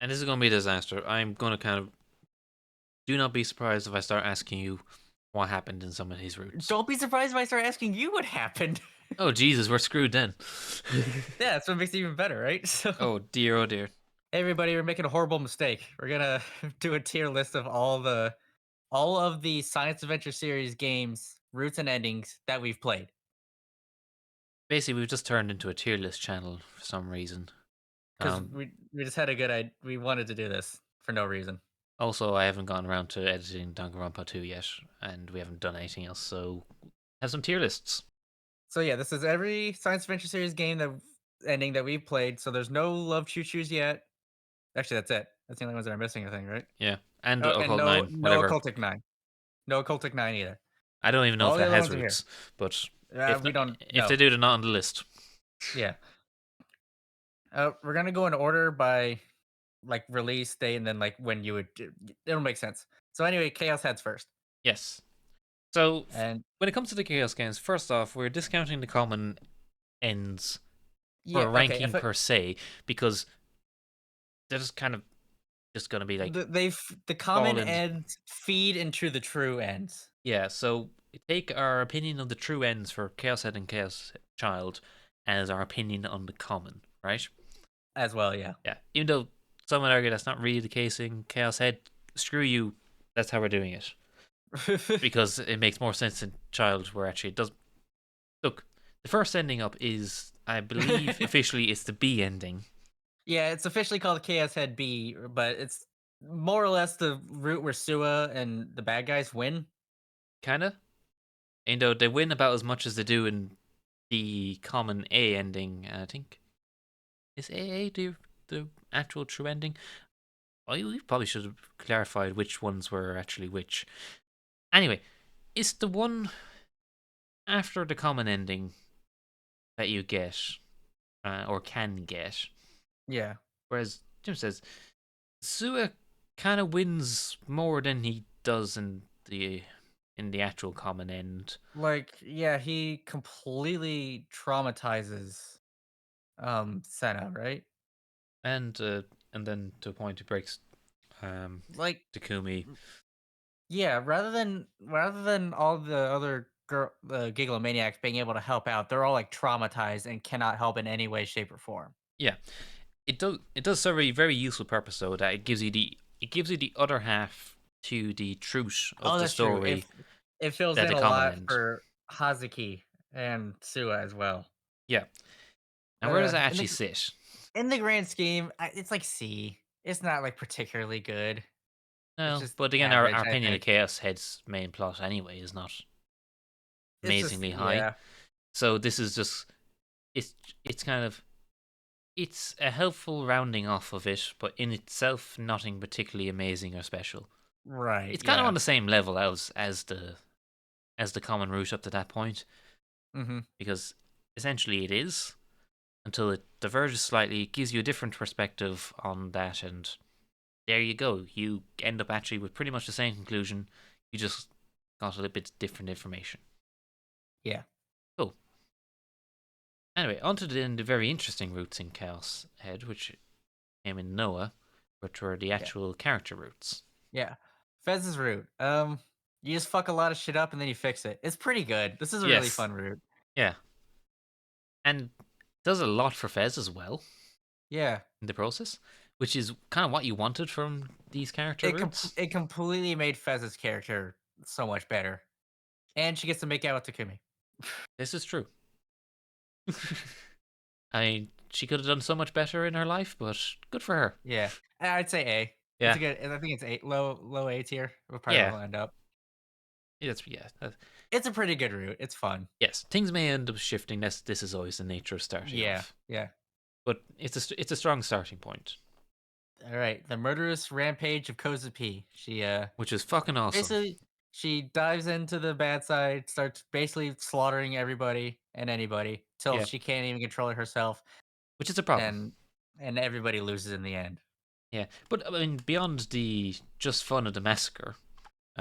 And this is going to be a disaster. I'm going to kind of do not be surprised if I start asking you what happened in some of these routes. Don't be surprised if I start asking you what happened. Oh Jesus, we're screwed then. Yeah, that's what makes it even better, right? So, Oh dear, oh dear. hey everybody, we're making a horrible mistake. We're gonna do a tier list of all of the science adventure series games, routes and endings that we've played. Basically, we've just turned into a tier list channel for some reason. Because Um, we just had a good idea. We wanted to do this for no reason. Also, I haven't gone around to editing Danganronpa 2 yet, and we haven't done anything else, so have some tier lists. So yeah, this is every science adventure series game that ending that we've played. So there's no love choo choos yet. Actually, that's it. That's the only ones that are missing, I think, right? Yeah, and Oh, and Occult no 9, no whatever. occultic 9. No occultic 9 either. I don't even know if All the that other has ones are here. roots, but if We don't if they know. do, they're not on the list. Yeah. We're gonna go in order by like release date and then like when you would. It'll make sense. So anyway, Chaos Heads first, Yes. So and when it comes to the Chaos games, first off, we're discounting the common ends yeah, for okay. ranking per se because they're just kind of just gonna be like The fall common in. ends feed into the true ends Yeah. So take our opinion on the true ends for Chaos Head and Chaos Child as our opinion on the common, right? as well. Yeah. Yeah. Even though some would argue that's not really the case in Chaos Head, screw you. That's how we're doing it because it makes more sense in Child, where actually it does. Look, the first ending up is, I believe, officially it's the B ending, Yeah, it's officially called Chaos Head B, but it's more or less the route where Sua and the bad guys win. kinda. And though they win about as much as they do in the common A ending, I think is AA the actual true ending. Well, we probably should have clarified which ones were actually which. Anyway, it's the one after the common ending that you get or can get. Yeah. Whereas Jim says Sua kind of wins more than he does in the actual common end. Like, yeah, he completely traumatizes Senna, right? And uh, and then to a point he breaks Like, Takumi. yeah, rather than all the other gigglomaniacs being able to help out, they're all like traumatized and cannot help in any way, shape, or form. Yeah, it does serve a very useful purpose though, that it gives you the other half to the truth of Oh, the that's true. story It fills at in the a common lot end. for Hazuki and Sua as well. Yeah. And where does that In actually the sit? in the grand scheme, it's like C. It's not like particularly good. It's No, just but again, our average, I opinion of think. Chaos Head's main plot anyway is not It's just amazingly high. yeah, So this is just it's it's kind of it's a helpful rounding off of it, but in itself nothing particularly amazing or special. right, It's kind of yeah. on the same level as the common route up to that point, Hmm. because essentially it is until it diverges slightly, it gives you a different perspective on that, and there you go. You end up actually with pretty much the same conclusion. You just got a little bit different information. Yeah, Cool. Anyway, on to the very interesting routes in Chaos Head, which came in Noah, which were the yeah, actual character routes. yeah. Fez's route. You just fuck a lot of shit up and then you fix it. It's pretty good. This is a really Yes. fun route. Yeah. And does a lot for Fez as well Yeah, in the process, which is kind of what you wanted from these character routes. it completely made Fez's character so much better, and she gets to make out with Takumi. This is true. I mean, she could have done so much better in her life, but good for her. Yeah, I'd say A. It's Yeah. a good. I think it's A, low A tier. Will probably Yeah. will end up. Yeah. It's a pretty good route. It's fun. Yes, things may end up shifting. This is always the nature of starting Yeah, off, yeah. but it's a strong starting point, All right, the murderous rampage of Koza P. which is fucking awesome. Basically she dives into the bad side, starts basically slaughtering everybody and anybody till Yeah, she can't even control it herself, which is a problem. and everybody loses in the end. Yeah, but I mean, beyond the just fun of the massacre,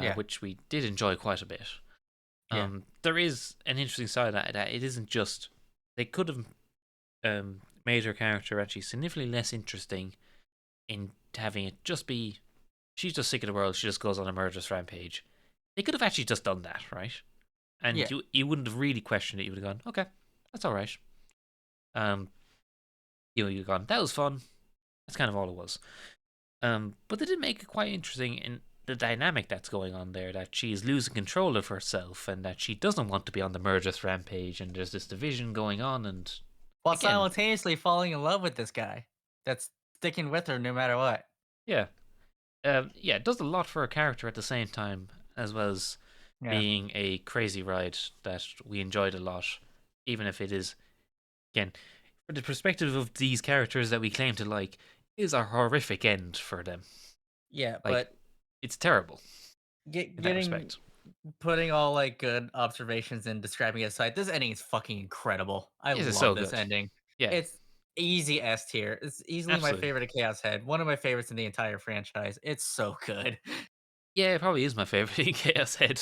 Yeah, which we did enjoy quite a bit, yeah, there is an interesting side of that it isn't just they could have made her character actually significantly less interesting in having it just be she's just sick of the world. She just goes on a murderous rampage. They could have actually just done that, right? And Yeah. you wouldn't have really questioned it. You would have gone, okay, that's all right. Um, you've gone, that was fun. That's kind of all it was. But they did make it quite interesting in the dynamic that's going on there. That she is losing control of herself, and that she doesn't want to be on the murderous rampage. And there's this division going on. And While again, simultaneously falling in love with this guy that's sticking with her no matter what. yeah, yeah, it does a lot for a character at the same time, as well as Yeah. being a crazy ride that we enjoyed a lot, even if it is again from the perspective of these characters that we claim to like, is a horrific end for them. Yeah, Like, but it's terrible in that getting respect. putting all like good observations and describing it aside, this ending is fucking incredible. I This is love so this good. ending. Yeah, It's easy S tier. It's easily my absolutely. favorite of Chaos Head. One of my favorites in the entire franchise. It's so good. Yeah, it probably is my favorite in Chaos Head.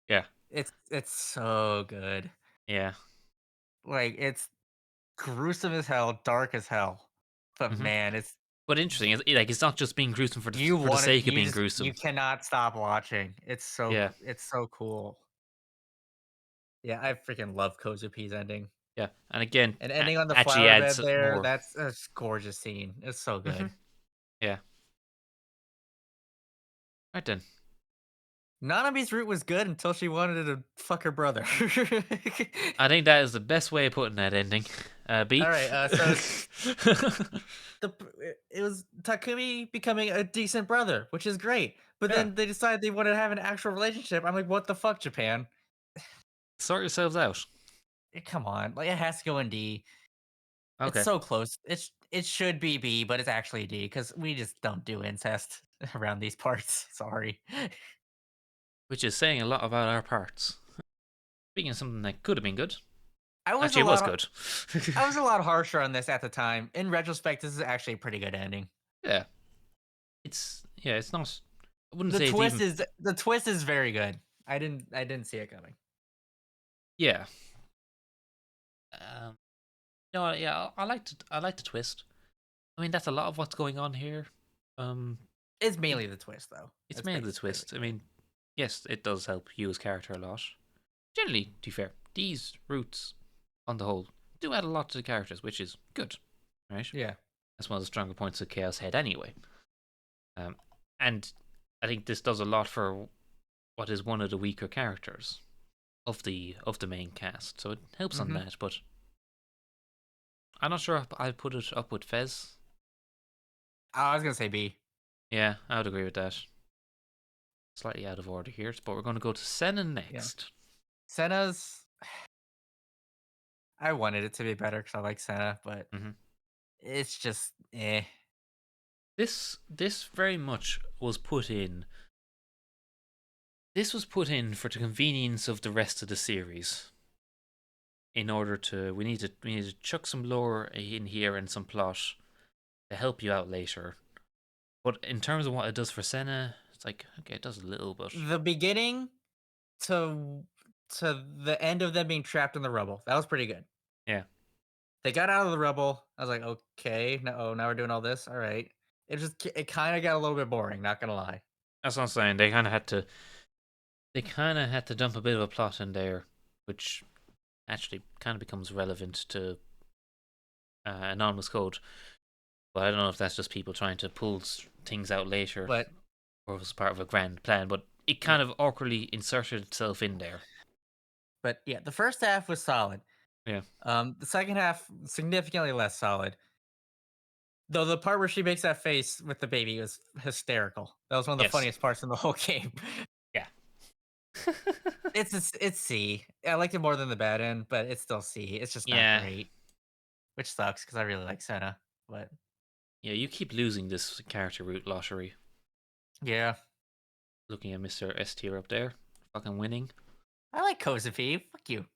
Yeah, It's so good. yeah. Like it's gruesome as hell, dark as hell. But hmm man, it's But interesting, like it's not just being gruesome for you the want it. sake of You being just you gruesome. cannot stop watching. Yeah, It's so cool. Yeah, I freaking love Kozupi's ending. yeah. And again, And ending on the actually flower adds bed there, more. that's a gorgeous scene. It's so hmm good. Yeah. Right then. Nanami's route was good until she wanted to fuck her brother. I think that is the best way of putting that ending. All B. right, so it was Takumi becoming a decent brother, which is great. But Yeah. then they decided they wanted to have an actual relationship. I'm like, what the fuck, Japan? Sort yourselves out. Come on, like it has to go in D. It's Okay. so close. It should be B, but it's actually D because we just don't do incest around these parts. Sorry. Which is saying a lot about our parts. Speaking of something that could have been good. I was a Actually, it was lot. good. I was a lot harsher on this at the time. In retrospect, this is actually a pretty good ending. Yeah. Yeah, it's not. I wouldn't say it's even. The twist is very good. I didn't see it coming. Yeah. Um, no, yeah, I like the twist. I mean, that's a lot of what's going on here. Um, It's it, mainly the twist though. it's That's mainly the twist. I basically it. mean, yes, it does help Yu's character a lot. Generally, to be fair, these roots, on the whole, do add a lot to the characters, which is good, right? Yeah. That's one of the stronger points of Chaos Head, anyway. Um, and I think this does a lot for what is one of the weaker characters of the main cast, so it helps on Mhm. that. But I'm not sure if I'd put it up with Fez. Oh, I was gonna say B. Yeah, I would agree with that. Slightly out of order here, but we're going to go to Senna Yeah. next. Senna's. I wanted it to be better because I like Senna, but hmm it's just eh. This very much was put in. This was put in for the convenience of the rest of the series. In order to, we need to chuck some lore in here and some plot to help you out later. But in terms of what it does for Senna, it's like okay, it does a little, but The beginning to to the end of them being trapped in the rubble. That was pretty good. yeah, They got out of the rubble. I was like, okay, no, now we're doing all this. All right. It kind of got a little bit boring. Not gonna lie. that's what I'm saying. They kind of had to dump a bit of a plot in there, which actually kind of becomes relevant to anonymous code. But I don't know if that's just people trying to pull things out later, But or it was part of a grand plan. But it yeah, kind of awkwardly inserted itself in there. but yeah, the first half was solid. Yeah. The second half significantly less solid. Though the part where she makes that face with the baby was hysterical. That was one of the Yes. funniest parts in the whole game. Yeah. It's C. I liked it more than the bad end, but it's still C. It's just not yeah. great, which sucks because I really like Senna. But Yeah. You keep losing this character route lottery. yeah, Looking at Mr. S tier up there, fucking winning. I like Kozafi. Fuck you.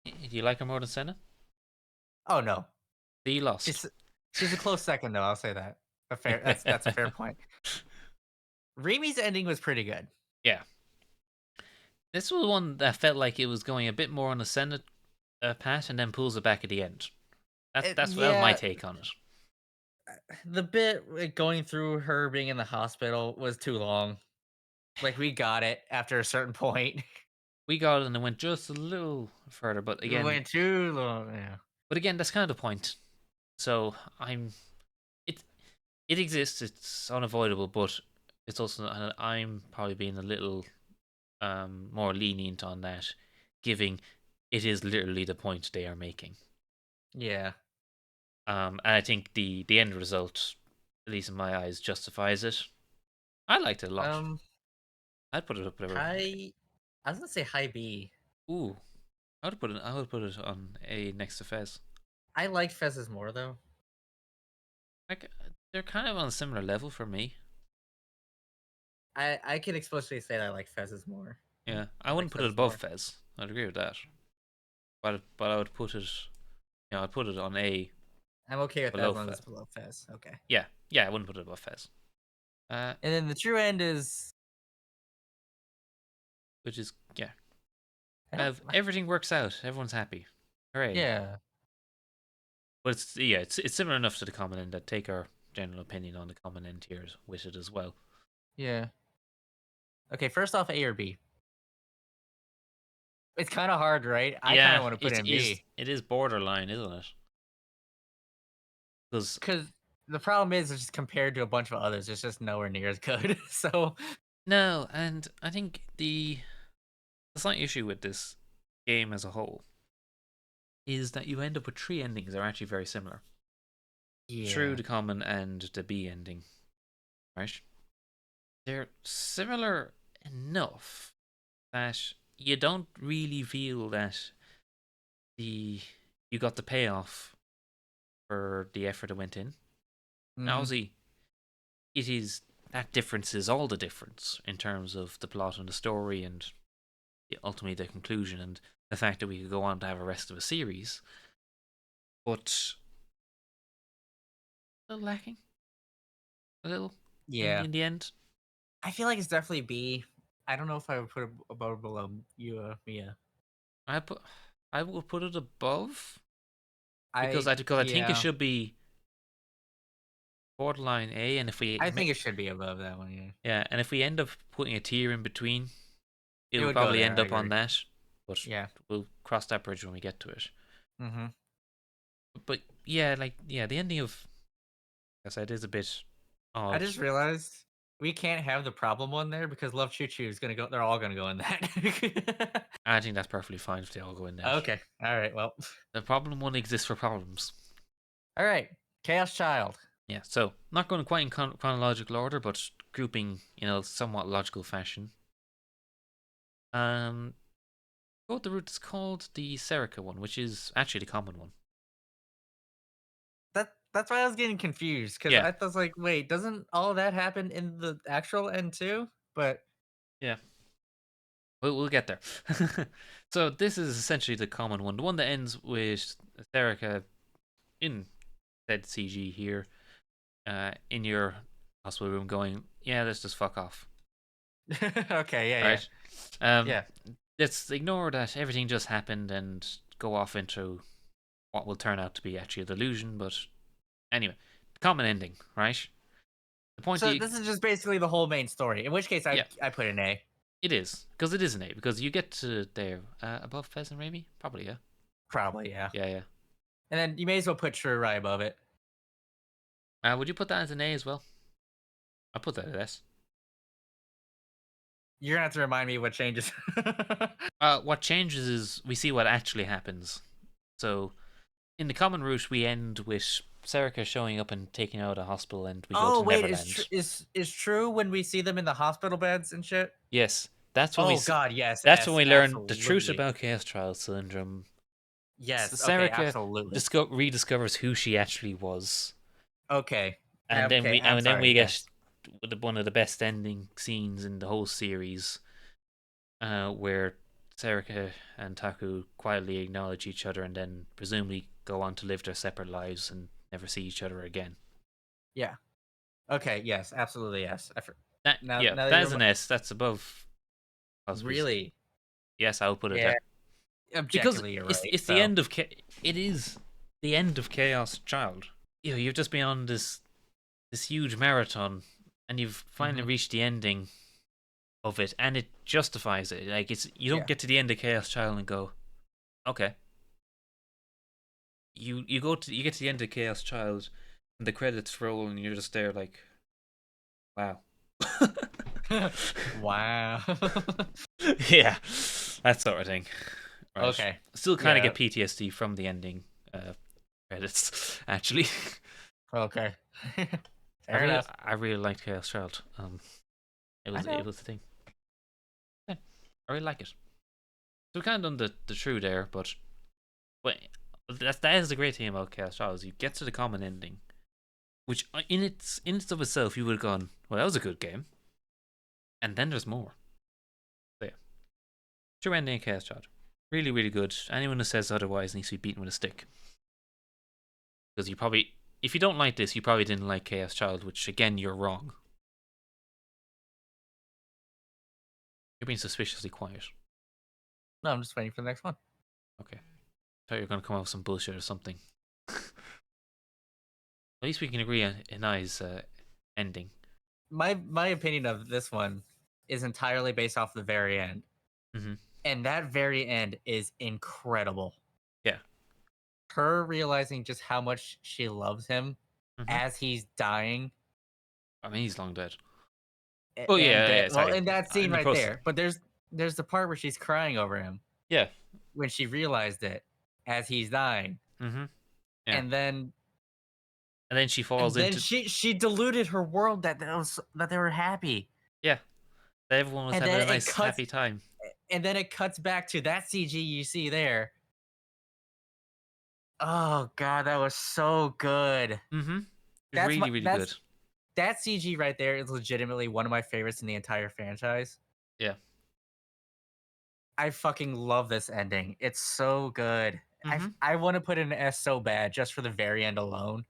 Do you like her more than Senna? Oh no, He lost. she's she's a close second though. I'll say that. A fair that's a fair point. Rimi's ending was pretty good. yeah. This was one that felt like it was going a bit more on the Senna path and then pulls it back at the end. That was my Yeah, take on it. The bit going through her being in the hospital was too long. Like we got it after a certain point. We got it and it went just a little further, but It again, went too long. Yeah. that's kind of the point. So I'm it it exists. It's unavoidable, but it's also I'm probably being a little more lenient on that, giving it is literally the point they are making. Yeah. And I think the end result, at least in my eyes, justifies it. I liked it a lot. Um. I'd put it up there. High. I was gonna say high B. Ooh, I would put it on A next to Fez. I like Fez's more though. Like they're kind of on a similar level for me. I can explicitly say that I like Fez's more. Yeah, I I like wouldn't put it Fez's above more. Fez. I'd agree with that. But I would put it, I'd put it on A I'm okay with that below as long as Fez. it's below Fez. Okay. Yeah, yeah, I wouldn't put it above Fez. Uh, And then the true end is which is yeah, I don't. everything works out. Everyone's happy. Hooray! Yeah. But it's similar enough to the common end. That take our general opinion on the common end here with it as well. Yeah. Okay. First off, A or B. It's kind of hard, right? I kind Yeah, of want to put in B it is borderline, isn't it? Because because the problem is it's just compared to a bunch of others, it's just nowhere near as good. So no, and I think the slight issue with this game as a whole is that you end up with three endings that are actually very similar. True, yeah. the common, and the B ending, right? They're similar enough that you don't really feel that the you got the payoff for the effort that went in. Now, Hmm. obviously, it is that difference is all the difference in terms of the plot and the story and ultimately the conclusion and the fact that we could go on to have a rest of a series. But a little lacking, a little Yeah. in the end. I feel like it's definitely B. I don't know if I would put it above or below you, Mia. I put I will put it above I because I think it yeah. should be borderline A, and I think it should be above that one. Yeah. yeah, and if we end up putting a tier in between, it It will would go probably there. end I up on agree. that. But Yeah. we'll cross that bridge when we get to it. Hmm. But yeah, the ending of like I said is a bit I odd. just realized we can't have the problem one there because Love Choo Choo is gonna go. They're all gonna go in that. I think that's perfectly fine if they all go in that. Okay. All right. Well. The problem one exists for problems. All right. Chaos Child. Yeah, so not going quite in chronological order, but grouping in a somewhat logical fashion. Um, go with the route it's called the Serica one, which is actually the common one. That's why I was getting confused because Yeah, I was like, wait, doesn't all that happen in the actual end too? But yeah, we'll get there. So this is essentially the common one, the one that ends with Serica in said CG here, in your hospital room, going, yeah, let's just fuck off, okay, yeah, yeah, right? Um, yeah. let's ignore that everything just happened and go off into what will turn out to be actually a delusion. But anyway, common ending, right? The point So you, this is just basically the whole main story. In which case, yeah, I put an A. it is because it is an A because you get to there above Fez and Raimi, probably yeah, Probably, yeah. yeah, yeah. And then you may as well put True right above it. Would you put that as an A as well? I put that as S. You're gonna have to remind me what changes. What changes is we see what actually happens. So in the common route, we end with Serica showing up and taking out a hospital, and we go Oh to wait, Neverland. is True when we see them in the hospital beds and shit? Yes, that's when we Oh God, yes, that's when S, we learn the truth absolutely. about Chaos Trial Syndrome. Yes, okay, Serica absolutely. rediscovers who she actually was, Okay, and I'm then sorry. we get Yes. one of the best ending scenes in the whole series, where Serica and Taku quietly acknowledge each other and then presumably go on to live their separate lives and never see each other again. Yeah. Okay. Yes. Absolutely. Yes. Now that That you're is an S. That's above possibly. really, Yes, I'll put it yeah. there because Objectively, you're right. it's the So end of it is the end of Chaos Child. you've just been on this huge marathon, and you've finally Hmm. reached the ending of it, and it justifies it. Like it's you don't Yeah. get to the end of Chaos Child and go, okay. You get to the end of Chaos Child, and the credits roll, and you're just there like, wow. Wow. Yeah, that sort of thing. Right. Okay. Still kind of Yeah. get PTSD from the ending credits, actually. Okay. Fair enough. I really liked Chaos Child. I It know. was the thing. Yeah, I really like it. So we kind of done the true there, but that is the great thing about Chaos Child is you get to the common ending, which in its of itself you would have gone, well, that was a good game, and then there's more. So yeah, true ending of Chaos Child, really really good. Anyone who says otherwise needs to be beaten with a stick, because you probably, if you don't like this, you probably didn't like Chaos Child, which again you're wrong. You're being suspiciously quiet. No, I'm just waiting for the next one. Okay, thought you were gonna come up with some bullshit or something. At least we can agree on Inai's ending. My opinion of this one is entirely based off the very end. Hmm. And that very end is incredible. Yeah. Her realizing just how much she loves him Hmm. as he's dying. I mean, he's long dead. Oh And yeah, yeah. well, Sorry. in that scene In the right process. there. But there's the part where she's crying over him Yeah. when she realized it as he's dying. Hmm. Yeah. And then And then she falls and then into, she deluded her world that they were happy. yeah. Everyone was And having then a nice happy time. it cuts back to that CG you see there. Oh god, that was so good. Hmm. That's my Really, really good. that's that CG right there is legitimately one of my favorites in the entire franchise. Yeah. I fucking love this ending. It's so good. Hmm. I want to put in an S so bad just for the very end alone.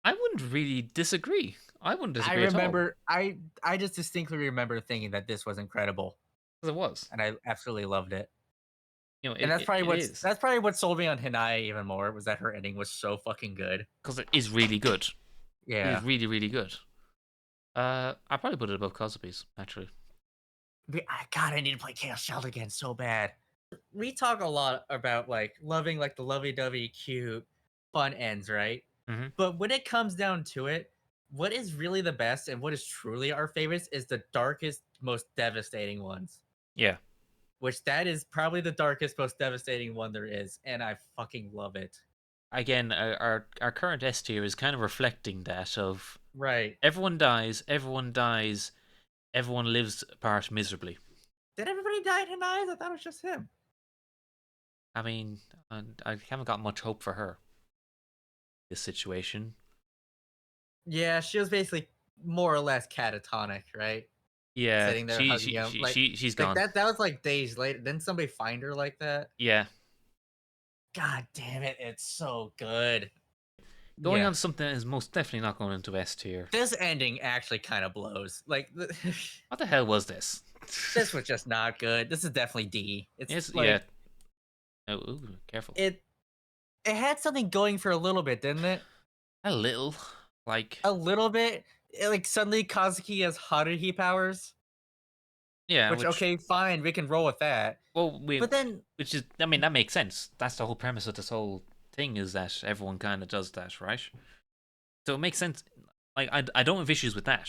I wouldn't really disagree. I wouldn't disagree at all. I just distinctly remember thinking that this was incredible Because it was. and I absolutely loved it. You know, And it is. that's probably what sold me on Hinai even more was that her ending was so fucking good. Because it is really good. It is Yeah. really, really good. I'd probably put it above Kosopi's, actually. God, I need to play Chaos Child again so bad. We talk a lot about like loving like the lovey-dovey cute fun ends, right? Hmm. But when it comes down to it, what is really the best and what is truly our favorites is the darkest, most devastating ones. Yeah. Which that is probably the darkest, most devastating one there is, and I fucking love it. Again, our current S tier is kind of reflecting that of Right. everyone dies, everyone lives apart miserably. Did everybody die tonight? I thought it was just him. I mean, and I haven't got much hope for her. This situation. Yeah, she was basically more or less catatonic, right? Yeah, Sitting there hugging him. she's Like gone. that was like days later. Didn't somebody find her like that? Yeah. God damn it, it's so good. Going Yeah. on to something that is most definitely not going into S tier. This ending actually kind of blows. Like What the hell was this? this was just not good. This is definitely D. It's Yes, yeah. like Oh, ooh, careful. it it had something going for a little bit, didn't it? A little, like, A little bit. Like suddenly Kazuki has Haruhi powers, yeah, which which, okay, fine, we can roll with that. well, But then which is, I mean, that makes sense. That's the whole premise of this whole thing is that everyone kind of does that, right? So it makes sense. Like, I don't have issues with that.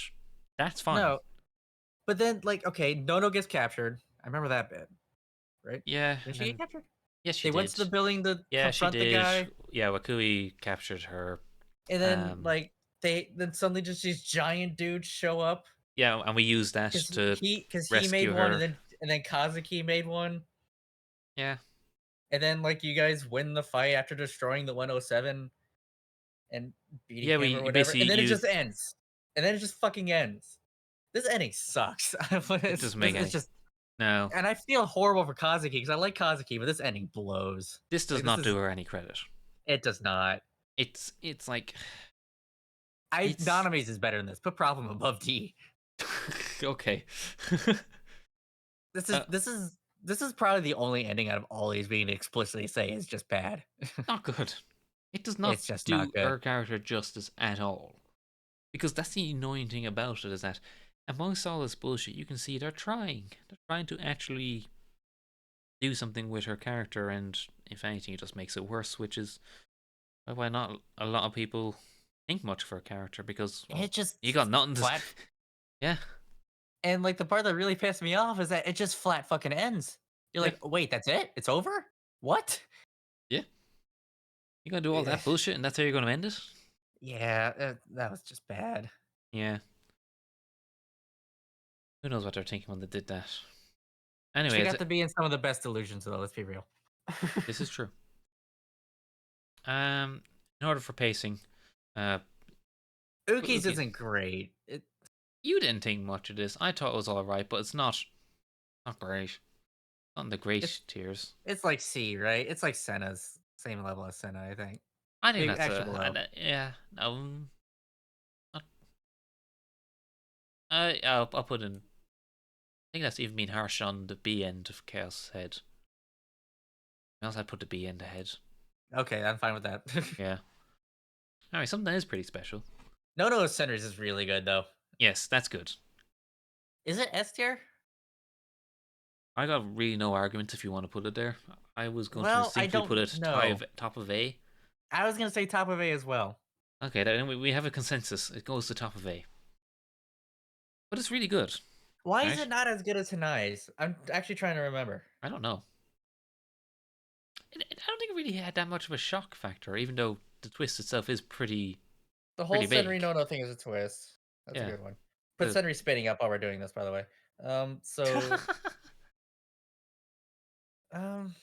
That's fine. no, but then like okay, Nono gets captured. I remember that bit, right? Yeah, Did and she get then captured? yes, she They went to did. the building to Yeah, she confront the did. guy, Yeah, Wakui captured her. and then Um, like then suddenly just these giant dudes show up yeah, and we used that to because he made rescue one, her. and then Kazuki made one, Yeah, and then like you guys win the fight after destroying the 107 and beating yeah, him or we whatever, basically and then it just used. ends, and then it just fucking ends. This ending sucks. It doesn't make It's any. just, No, and I feel horrible for Kazuki because I like Kazuki, but this ending blows. this does Like this not do is her any credit. it does not. It's like I it's Naname's is better than this. Put problem above D. okay. This is uh, this is this is probably the only ending out of all these we can explicitly say is just bad. not good. It does not It's just not do good. her character justice at all. Because that's the annoying thing about it is that amongst all this bullshit, you can see they're trying. They're trying to actually do something with her character, and if anything, it just makes it worse, which is why not a lot of people think much of her character because, well, It just you got nothing to. flat. Yeah, And like the part that really pissed me off is that it just flat fucking ends. You're yeah, like, wait, that's it? It's over? What? yeah. You're gonna do all Eh, that bullshit, and that's how you're gonna end it? yeah, that was just bad. Yeah. Who knows what they're thinking when they did that? She Anyway, got to be in some of the best illusions, though. Let's be real. this is true. In order for pacing, uh, Uki's okay, isn't great. you didn't think much of this. I thought it was all right, but it's not great. Not in the It's great tiers. it's like C, right? It's like Senna's same level as Senna, I think. I think Maybe that's actually below. yeah. No, not, I'll put in. I think that's even being harsh on the B end of Chaos Head. Else I'd put the B end ahead. Okay, I'm fine with that. Yeah. Alright, something that is pretty special. No No Centers is really good though. Yes, that's good. Is it S tier? I got really no argument if you want to put it there. I was going to Well, I simply put don't it know. top of A. I was gonna say top of A as well. Okay, then we have a consensus. It goes to top of A. But it's really good, Why is right? it not as good as Hanai's? I'm actually trying to remember. I don't know. I don't think it really had that much of a shock factor, even though the twist itself is The whole pretty Senri big. no no thing is a twist. That's a Yeah. good one. Put The Senri spinning up while we're doing this, by the way. So um,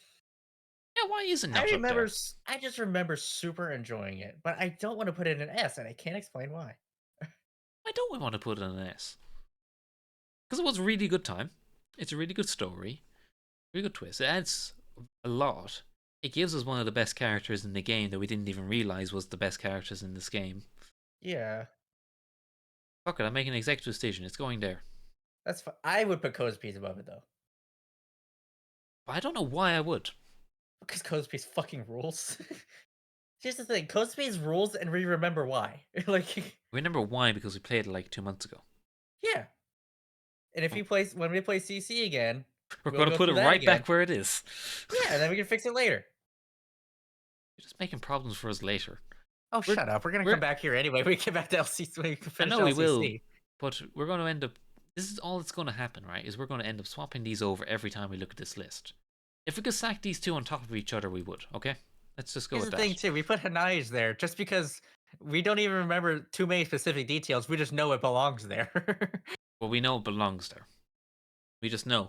yeah, why is it I not up remember. there? I just remember super enjoying it, but I don't want to put it in an S, and I can't explain why. I don't want to put it on an S. Because it was a really good time. It's a really good story. Really good twist. It adds a lot. It gives us one of the best characters in the game that we didn't even realize was the best characters in this game. Yeah, Fuck it, I'm making an executive decision. It's going there. that's. I would put Cosby's above it though, But I don't know why I would. because Cosby's fucking rules. Here's the thing: Cosby's rules, and we remember why. Like, Remember why because we played it like 2 months ago. yeah. And if Oh, you play when we play CC again, we're we'll going to go put it through that right again. back where it is. Yeah, and then we can fix it later. You're just making problems for us later. Oh, We're shut up. We're gonna come we're back here anyway. We get back to LCC. We can I finish know we will, LCC. but we're going to end up. This is all that's going to happen, right? Is we're going to end up swapping these over every time we look at this list. If we could stack these two on top of each other, we would. Okay, let's just go Here's with the that. thing too. We put Hanai's there just because we don't even remember too many specific details. We just know it belongs there. Well, we know it belongs there. We just know.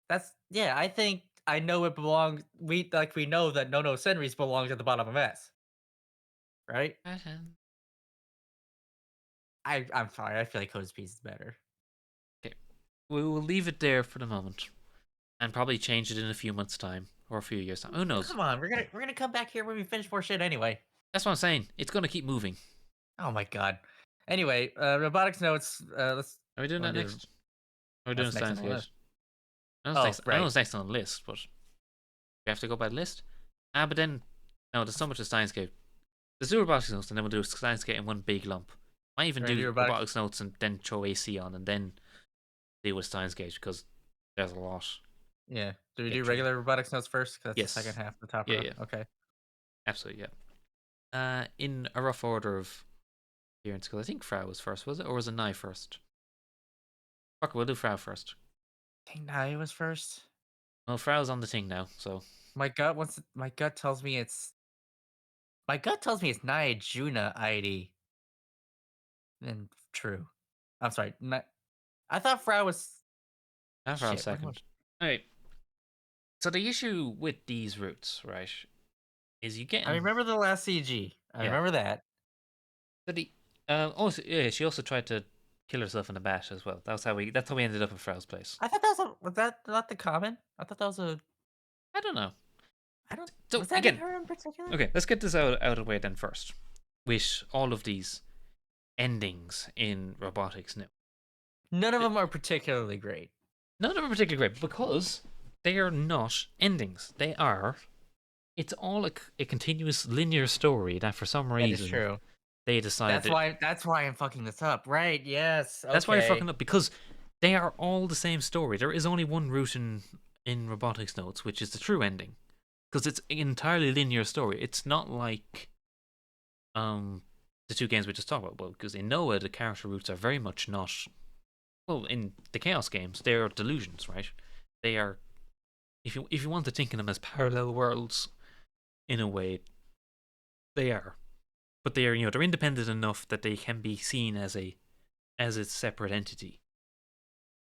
That's yeah. I think I know it belongs. We know that No No Senris belongs at the bottom of S, right? I'm sorry. I feel like Code's piece is better. Okay, we will leave it there for the moment, and probably change it in a few months' time or a few years' time. Who knows? Come on, we're gonna come back here when we finish more shit anyway. That's what I'm saying. It's going to keep moving. Oh my god. Anyway, robotics notes. Let's Are we doing want that to do. next? Are we doing That's next on Steins the Gate? list. I know it's Oh next. I know right. it's next on the list, but we have to go by the list. But then no, there's so much of Steins Gate. Let's do robotics notes, and then we'll do Steins Gate in one big lump. Might even We're gonna do do robotics. robotics notes and then throw AC on, and then deal with Steins Gate because there's a lot Yeah. Do to we get do through. regular robotics notes first? 'Cause that's the second Yes. half of the top Yeah. row. Yeah. Okay. Absolutely. Yeah. In a rough order of appearance, because I think Frau was first, was it, or was it Nye first? Fuck, we'll do Frau first. I think Nai was first. Well, Frau's on the thing now, so My gut tells me it's Nai Juna ID. And true. I'm sorry. I thought Frau was Frau's shit. When was second. All right. So the issue with these routes, right, is you I getting remember the last CG. I yeah. remember that. So the also yeah, she also tried to kill herself in a bat as well. That's how we ended up at Frau's place. I thought that was that not the common? I thought that was a I don't know. I don't So was that in again, her in particular? okay, let's get this out of the way then first. With all of these endings in robotics now. None of them are particularly great. None of them are particularly great because they are not endings. They are it's all a continuous linear story that for some That is reason true. they decided That's that. why that's why I'm fucking this up. Right, yes. That's why you're Okay. fucking up, because they are all the same story. There is only one route in robotics notes, which is the true ending, because it's an entirely linear story. It's not like the two games we just talked about. Well, because in Noah the character routes are very much not, well, in the Chaos games they are delusions, right? They are, if you want to think of them as parallel worlds in a way, they are, but they are, they're independent enough that they can be seen as a separate entity.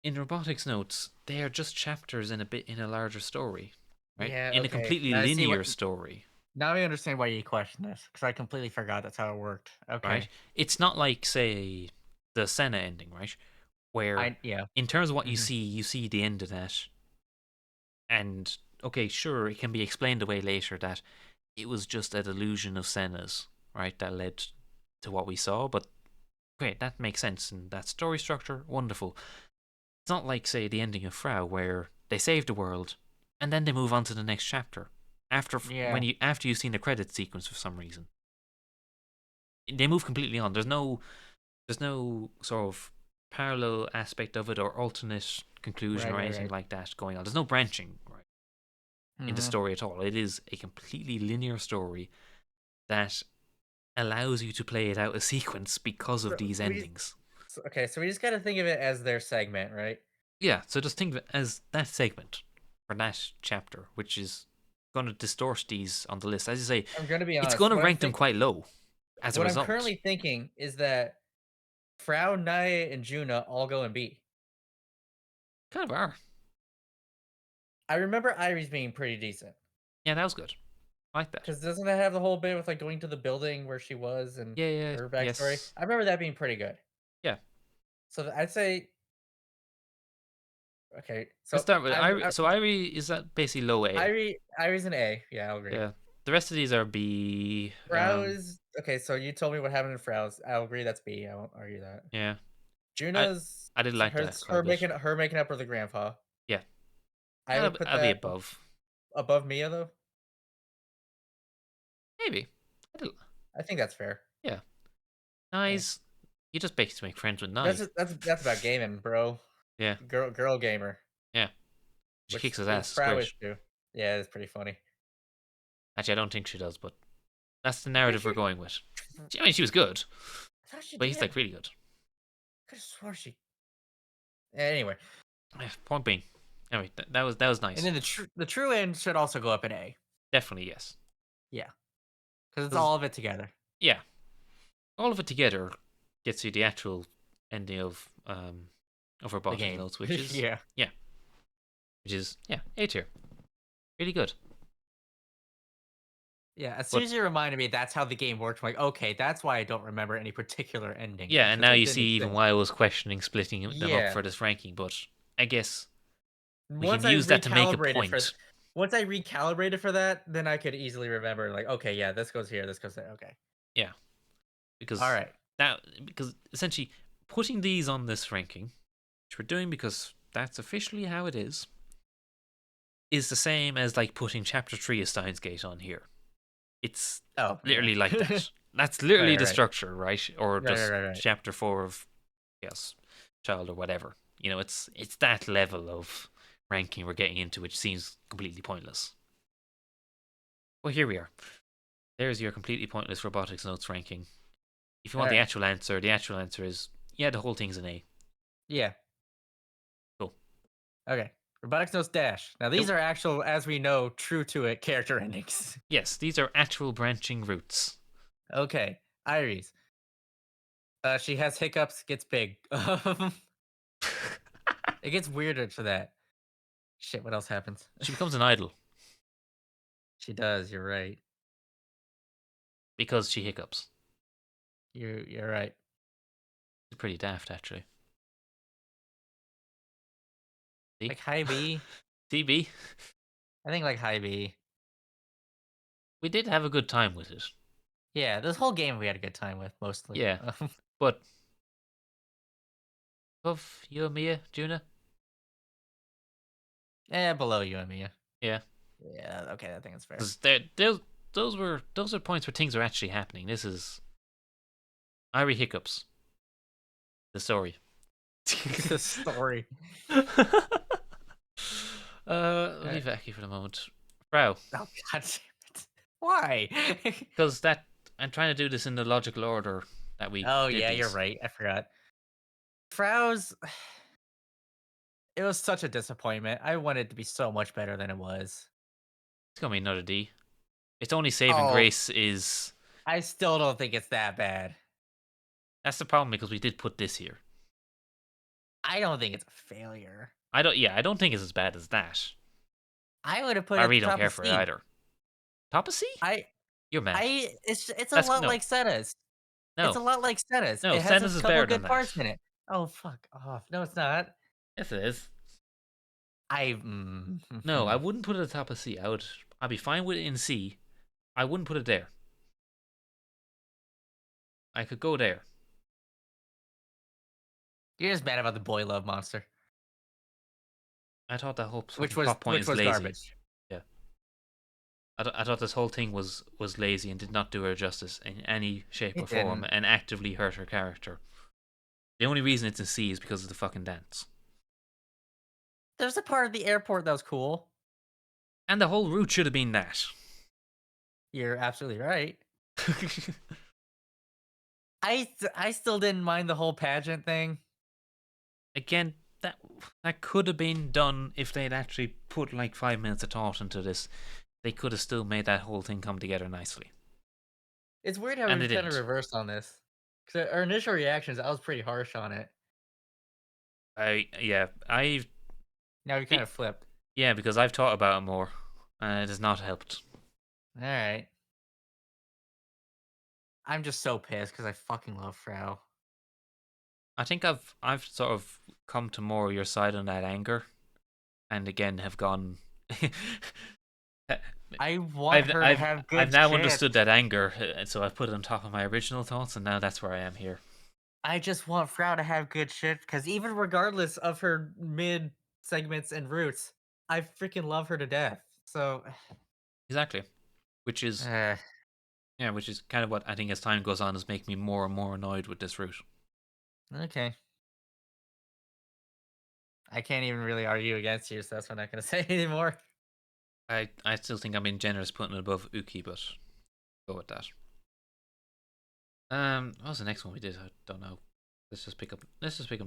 In robotics notes, they are just chapters in a larger story, right? Yeah, In a okay. completely Now I see what linear story, now I understand why you question this, because I completely forgot that's how it worked. right? Okay. It's not like, say, the Senna ending, right? Where, Yeah. in terms of what Mhm. you see the end of that, and okay, sure, it can be explained away later that it was just a delusion of Senna's, right? That led to what we saw, but great, that makes sense, and that story structure, wonderful. It's not like, say, the ending of Frau, where they save the world and then they move on to the next chapter Yeah. after you've seen the credit sequence for some reason. They move completely on. There's no sort of parallel aspect of it or alternate conclusion Right, or right, anything right. like that going on. There's no branching, right, in the Mhm. story at all. It is a completely linear story that allows you to play it out a sequence because of So these endings. okay, so we just got to think of it as their segment, right? Yeah, so just think of it as that segment or that chapter, which is going to distort these on the list. As you say, I'm going to be it's going honest. to rank them quite low as a What I'm result. currently thinking is that Frau, Naya, and Juna all go in B. Kind of are. I remember Iris being pretty decent. Yeah, that was good. I like that. Because doesn't that have the whole bit with like going to the building where she was and Yeah, yeah, her backstory? yes. I remember that being pretty good. Yeah. So I'd say okay. Let's So start with I'm, Irie. So Irie is that basically low A. Iris an A. Yeah, I'll agree. Yeah. The rest of these are B. Frau is okay. So you told me what happened in Frau's. I'll agree that's B. I won't argue that. Yeah. I Juna's I did like that quite a her bit. making up with the grandpa. Yeah. I would put I'll be that above. above Mia though. Maybe. I did, I think that's fair. yeah. Yeah. Nice. You just basically make friends with Nye. That's about gaming, bro. Yeah. Girl gamer, Yeah. She which kicks his is ass. It's great. Frau too. Yeah, it's pretty funny. Actually, I don't think she does, but that's the I'm pretty narrative we're sure. going with. I mean, she was good, I thought she but he's did. like really good. Could have swore she. Anyway, Point being, anyway, that was and nice. then the true end should also go up in A. Definitely yes. Yeah, because it's 'Cause, all of it together. yeah, all of it together gets you the actual ending of The robotic game. notes, which is Yeah. yeah, yeah, A tier, really good. Yeah, as soon But as you reminded me that's how the game worked, I'm like, okay, that's why I don't remember any particular ending yeah, and because now it you didn't see even exist. why I was questioning splitting them up Yeah. for this ranking. But I guess we can Once I use that to make a recalibrated for point. once I recalibrated for that, then I could easily remember like, okay, yeah, this goes here, this goes there. Okay. Yeah, All because right. because essentially putting these on this ranking, which we're doing because that's officially how it is the same as like putting chapter 3 of Steins Gate on here. It's Oh, yeah. literally like right, that. That's literally right, the right. structure, right? Or Right, right, just right, right. chapter 4 of yes, Child or whatever. It's that level of ranking we're getting into, which seems completely pointless. Well, here we are. There's your completely pointless robotics notes ranking. If you All want right. the actual answer is yeah, the whole thing's an A. Yeah. Cool. Okay. Robotics Notes Dash. Now these Nope. are actual, as we know, true to it character endings. Yes, these are actual branching routes. Okay. Iris. She has hiccups, gets big. It gets weirder to that. Shit, what else happens? She becomes an idol She does, you're right. because she hiccups. You're right. It's pretty daft, actually. See? Like high B. TB, I think like high B. we did have a good time with it. Yeah, this whole game we had a good time with mostly. Yeah, but above you and Mia, Juna? Eh, below you and Mia. Yeah. Yeah, okay, I think it's fair. Because those are points where things are actually happening. This is Irie Hiccups, the story. The story. Leave that here for the moment. Frau, Oh god damn it. Why? because that I'm trying to do this in the logical order that we Oh did yeah, you're these. right. I forgot. Frow's it was such a disappointment. I wanted it to be so much better than it was. It's gonna be another D. Its only saving Oh, grace is I still don't think it's that bad. that's the problem because we did put this here. I don't think it's a failure. I don't think it's as bad as that. I would have put I it at really the don't top care of for it C. either. Top of C? I You're mad. it's a That's lot no, like Setas. It's no, a lot like Setas. no. It has Sentence its is couple better than good that. parts in it. Oh fuck off. No, it's not. Yes, it is. I No, I wouldn't put it at the top of C. I'd be fine with it in C. I wouldn't put it there. I could go there. You're just mad about the boy love monster, I thought that whole fucking plot point which is was lazy. garbage. Yeah. I thought this whole thing was lazy and did not do her justice in any shape or It form didn't. and actively hurt her character. The only reason it's in C is because of the fucking dance. There's a part of the airport that was cool. And the whole route should have been that. You're absolutely right. I still didn't mind the whole pageant thing. Again, that could have been done if they'd actually put like 5 minutes of thought into this. They could have still made that whole thing come together nicely. It's weird how And we they kind of didn't. reversed on this. Because our initial reactions, I was pretty harsh on it. I Now we kind of flipped. yeah, because I've thought about it more, and it has not helped. All right. I'm just so pissed because I fucking love Frau. I think I've sort of come to more of your side on that anger, and again have gone. I want I've her to I've have I've good now shit. understood that anger, and so I've put it on top of my original thoughts, and now that's where I am here. I just want Frau to have good shit because even regardless of her mid segments and roots, I freaking love her to death. So, Exactly, which is uh, yeah, which is kind of what I think as time goes on is making me more and more annoyed with this route. okay. I can't even really argue against you, so that's what I'm not going to say anymore. I still think I'm being generous putting it above Uki, but go with that. What was the next one we did? I don't know. Let's just pick up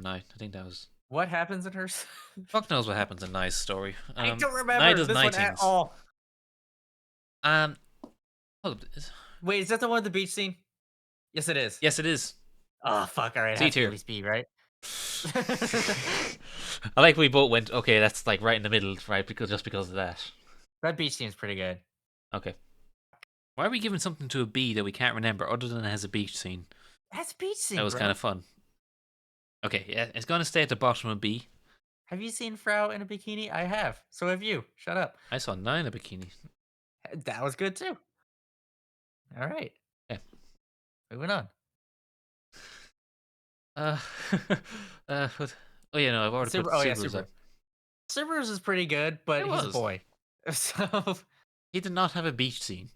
Night. I think that was. What happens in her? Fuck knows what happens in Night's story. I don't Night remember does this one night at things. all. Um, hold up. Wait, is that the one with the beach scene? Yes, it is. Yes, it is. Oh fuck! All right, it C has to be at tier. least B, right? I like we both went. Okay, that's like right in the middle, right? Because of that. That beach scene's pretty good. Okay. Why are we giving something to a B that we can't remember other than it has a beach scene? That's beach That scene, was kind bro. of fun. Okay, yeah, it's gonna stay at the bottom of B. Have you seen Frau in a bikini? I have. So have you. Shut up. I saw 9 a bikini. That was good too. All right, Yeah. moving on. Uh, oh yeah, no, I've already put Super. Oh yeah, Subaru's Super. up. Subaru's is pretty good, but It he's a was. boy, so He did not have a beach scene.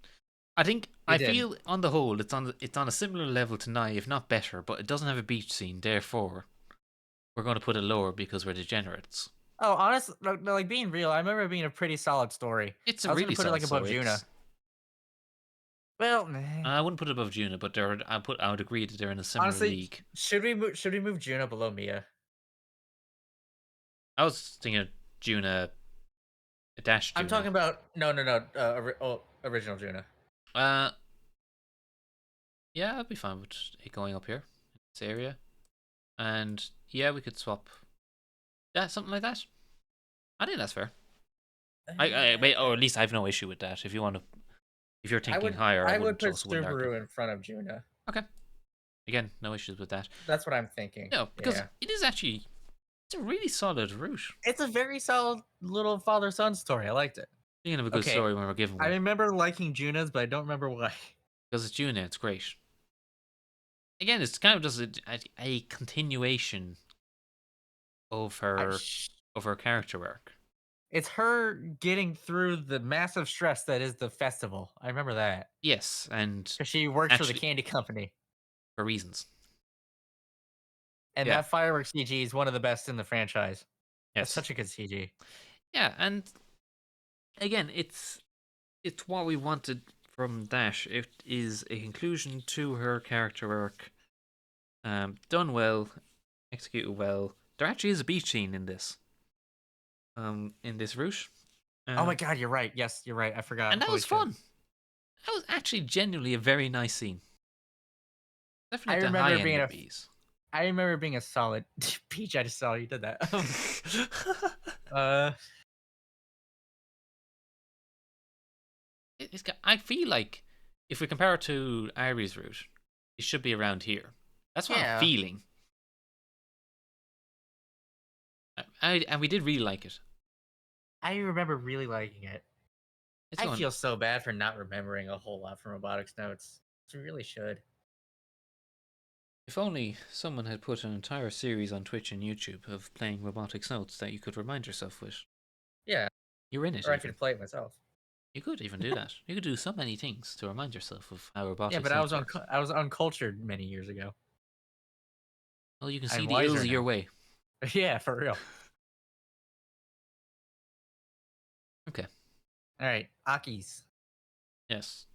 he I didn't. feel on the whole it's on a similar level to Nye, if not better, but it doesn't have a beach scene. Therefore, we're going to put it lower because we're degenerates. Oh, honestly, no, like being real, I remember it being a pretty solid story. It's I a was gonna really put it solid like above story. Juna. It's Well, I wouldn't put it above Juna, but I would agree that they're in a similar honestly, league. should we move Juna below Mia? I was thinking of Juna dash I'm talking Juna. about original Juna. Uh, yeah, I'd be fine with it going up here in this area, and yeah, we could swap. Yeah, something like that. I think that's fair. I wait, or at least I have no issue with that. If you want to, if you're I thinking would higher, I I would wouldn't put also wouldn't argue. Subaru in front of Juna. Okay, again, no issues with that. That's what I'm thinking. No, because Yeah. it is actually it's a really solid route. It's a very solid little father son story. I liked it. Thinking of a good Okay. story when we're giving I one remember liking Juna's, but I don't remember why. because it's Juna. It's great. Again, it's kind of just a continuation of I her sh- of her character arc. It's her getting through the massive stress that is the festival. I remember that Yes, and because she works for the actually candy company, for reasons. and Yeah. that fireworks CG is one of the best in the franchise. That's Yes. such a good CG. Yeah, and again, it's what we wanted from Dash. It is a conclusion to her character arc, done well, executed well. There actually is a beach scene in this route, Oh my um, god, you're right. Yes, you're right. I forgot. and that Holy was shit. fun. That was actually genuinely a very nice scene. Definitely I at the high remember end being of a bees. I remember being a solid Peach. I just saw you did that. uh, I feel like if we compare it to Irie's route, it should be around here. That's what I'm yeah, feeling. And we did really like it. I remember really liking it. It's I going. feel so bad for not remembering a whole lot from Robotics notes. You really should. If only someone had put an entire series on Twitch and YouTube of playing Robotics Notes that you could remind yourself with. Yeah, You're in it or I even. could play it myself. You could even do that. You could do so many things to remind yourself of how Yeah, Robotics but Notes works. I was uncultured many years ago. Well, you can see I'm the ills wiser of your now. way. Yeah, for real. Okay. All right, Aki's. Yes.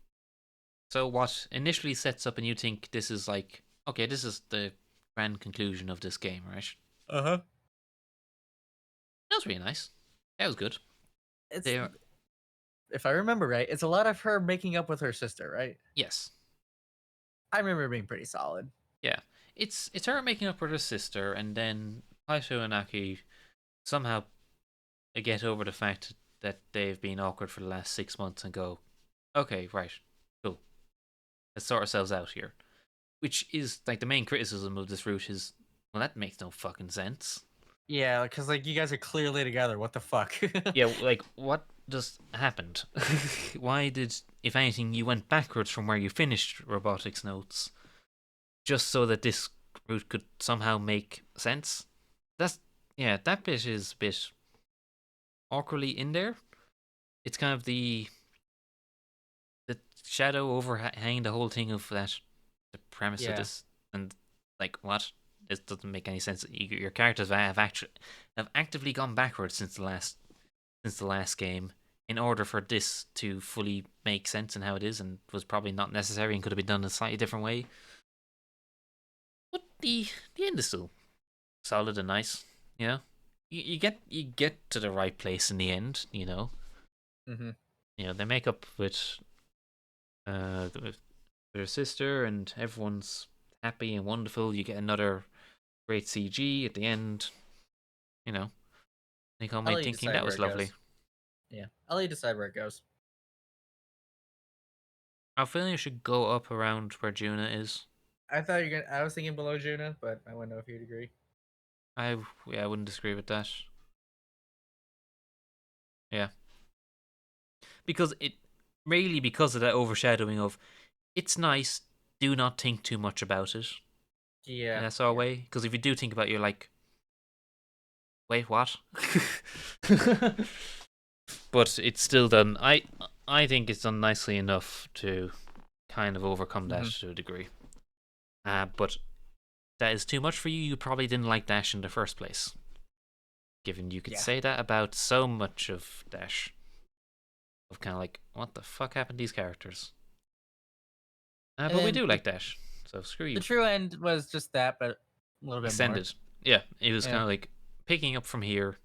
So what initially sets up and you think this is like, okay, this is the grand conclusion of this game, right? Uh huh. That was really nice. That was good. It's There, if I remember right, it's a lot of her making up with her sister, right? yes, I remember it being pretty solid. yeah. It's her making up with her sister, and then Kaito and Aki somehow get over the fact that they've been awkward for the last 6 months and go, okay, right, cool, let's sort ourselves out here. Which is like the main criticism of this route is, well, that makes no fucking sense. Yeah, because like you guys are clearly together. What the fuck? Yeah, like what just happened? Why did, if anything, you went backwards from where you finished robotics notes just so that this route could somehow make sense? That's yeah, that bit is a bit awkwardly in there. It's kind of the shadow overhanging the whole thing of that the premise of yeah, this and like what this doesn't make any sense. Your characters have actively gone backwards since the last game in order for this to fully make sense in how it is, and was probably not necessary and could have been done a slightly different way. But the end is still solid and nice. You know, you get to the right place in the end. hmm They make up with their sister, and everyone's happy and wonderful. You get another great CG at the end. You know, they call I'll me let you thinking decide that where was it lovely. goes. Yeah, I'll let you decide where it goes. I feel you should go up around where Juna is. I thought you're gonna. I was thinking below Juna, but I wouldn't know if you'd agree. I Yeah, I wouldn't disagree with that. Yeah, because it really because of that overshadowing of it's nice. Do not think too much about it in Yeah, that sort of yeah. way. Because if you do think about it, you're like, wait, what? But it's still done. I think it's done nicely enough to kind of overcome that hmm to a degree. But that is too much for you. You probably didn't like Dash in the first place, given you could Yeah. say that about so much of Dash. Of kind of like, what the fuck happened to these characters? And But we then do like Dash, so screw the you. true end was just that, but a little bit more. Extended. Yeah, it was Yeah. kind of like picking up from here.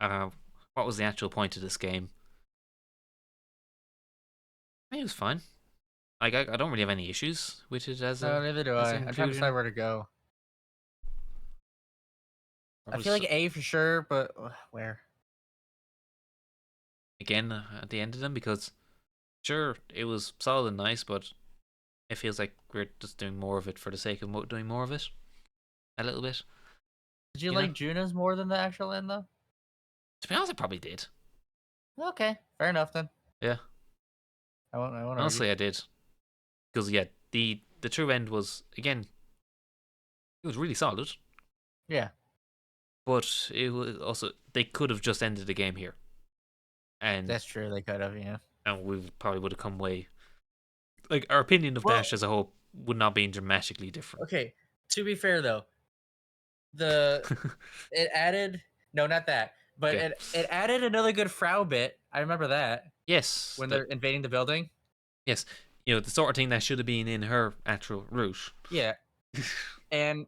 Uh, what was the actual point of this game? I mean, it was fine. Like I don't really have any issues with it No, neither do as a I. I'm trying to decide conclusion. where to go. I I feel was like A for sure, but where? again at the end of them because sure it was solid and nice, but it feels like we're just doing more of it for the sake of doing more of it a little bit. Did you You know, like Juna's more than the actual end though? to be honest, I probably did. Okay, fair enough then. Yeah, I won't argue. honestly, I did because yeah, the true end was again it was really solid, Yeah. but it was also they could have just ended the game here. and That's true. They could have, yeah. we probably would have come way. Like our opinion of Well, Dash as a whole would not be dramatically different. okay. To be fair though, the it added no, not that, but Okay. it added another good Frau bit. I remember that Yes, when that they're invading the building. yes, the sort of thing that should have been in her actual route. Yeah, and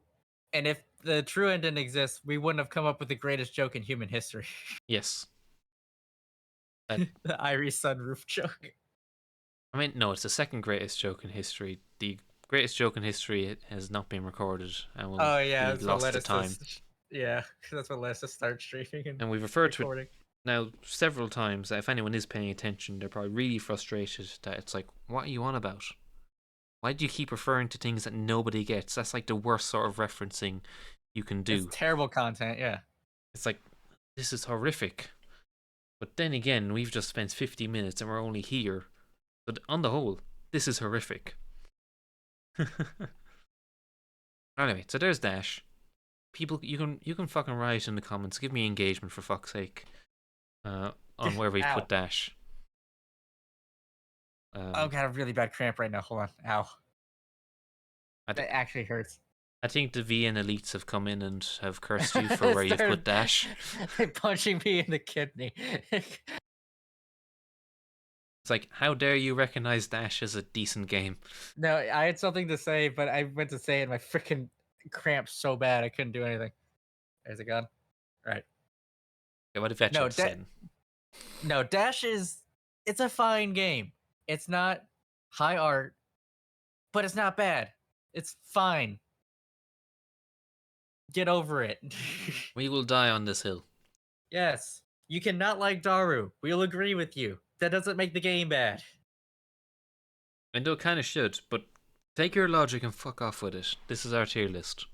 if the true end didn't exist, we wouldn't have come up with the greatest joke in human history. Yes, that The Irie sunroof joke. I mean, no, it's the second greatest joke in history. The greatest joke in history has not been recorded and will Oh yeah, be that's what lost led to us to. time. Yeah, that's what led us to start streaming and And we've referred to it recording. now several times. That if anyone is paying attention, they're probably really frustrated that it's like, what are you on about? Why do you keep referring to things that nobody gets? That's like the worst sort of referencing you can It's do. terrible content. Yeah. It's like, this is horrific. But then again, we've just spent 50 minutes and we're only here. But on the whole, this is horrific. Anyway, so there's Dash. People, you can fucking write in the comments. Give me engagement for fuck's sake. On where we've Ow. put Dash. I've Um, got a really bad cramp right now. Hold on. Ow. I, That actually hurts. I think the VN elites have come in and have cursed you for It where you've put started Dash. punching me in the kidney. It's like, how dare you recognize Dash as a decent game? No, I had something to say, but I went to say it, and my freaking cramp so bad I couldn't do anything. There's it gone. Right. Okay, what have you No, to say then? no, Dash is it's a fine game. It's not high art, but it's not bad. It's fine. Get over it. We will die on this hill. Yes. You cannot like Daru. We'll agree with you. That doesn't make the game bad. And though it kind of should, but take your logic and fuck off with it. This is our tier list.